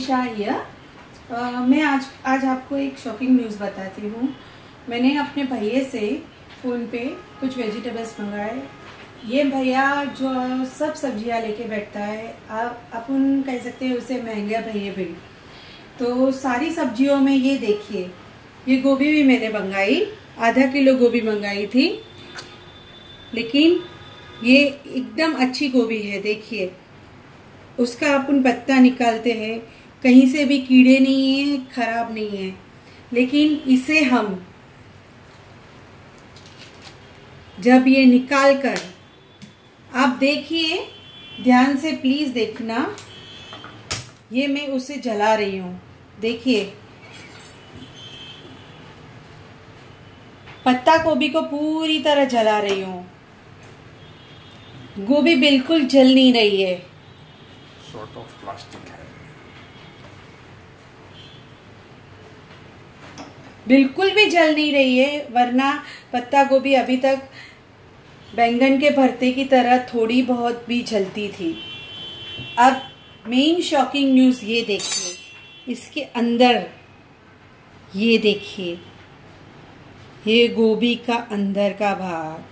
निशा here. मैं आज आपको एक शॉकिंग न्यूज़ बताती हूँ। मैंने अपने भैया से फ़ोन पे कुछ वेजिटेबल्स मंगाए। ये भैया जो सब सब्जियाँ लेके बैठता है, अपन कह सकते हैं उसे महंगा भैया भी। तो सारी सब्जियों में ये देखिए, ये गोभी भी मैंने मंगाई, आधा किलो गोभी मंगाई थी, लेकिन ये एकदम अच्छी गोभी है। देखिए, उसका अपन पत्ता निकालते हैं, कहीं से भी कीड़े नहीं है, खराब नहीं है। लेकिन इसे हम जब ये निकाल कर, आप देखिए ध्यान से, प्लीज देखना, ये मैं उसे जला रही हूँ। देखिए, पत्ता गोभी को पूरी तरह जला रही हूँ। गोभी बिल्कुल जल नहीं रही है। सॉर्ट ऑफ प्लास्टिक है, बिल्कुल भी जल नहीं रही है, वरना पत्ता गोभी अभी तक बैंगन के भरते की तरह थोड़ी बहुत भी जलती थी। अब मेन शॉकिंग न्यूज़ ये देखिए, इसके अंदर ये देखिए, ये गोभी का अंदर का भाग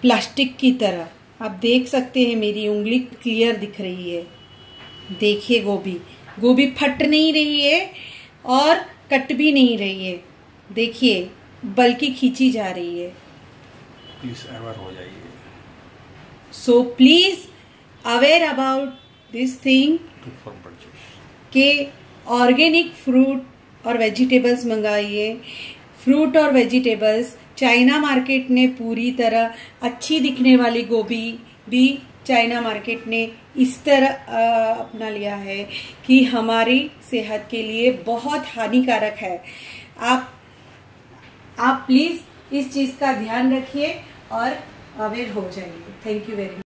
प्लास्टिक की तरह, आप देख सकते हैं, मेरी उंगली क्लियर दिख रही है। देखिए, गोभी फट नहीं रही है और कट भी नहीं रही है। देखिए, बल्कि खींची जा रही है। प्लीज अवेयर हो जाइए। So please aware about this thing के ऑर्गेनिक फ्रूट और वेजिटेबल्स मंगाइए। फ्रूट और वेजिटेबल्स, चाइना मार्केट ने पूरी तरह अच्छी दिखने वाली गोभी भी चाइना मार्केट ने इस तरह अपना लिया है कि हमारी सेहत के लिए बहुत हानिकारक है। आप प्लीज इस चीज का ध्यान रखिए और अवेयर हो जाइए। Thank you very much.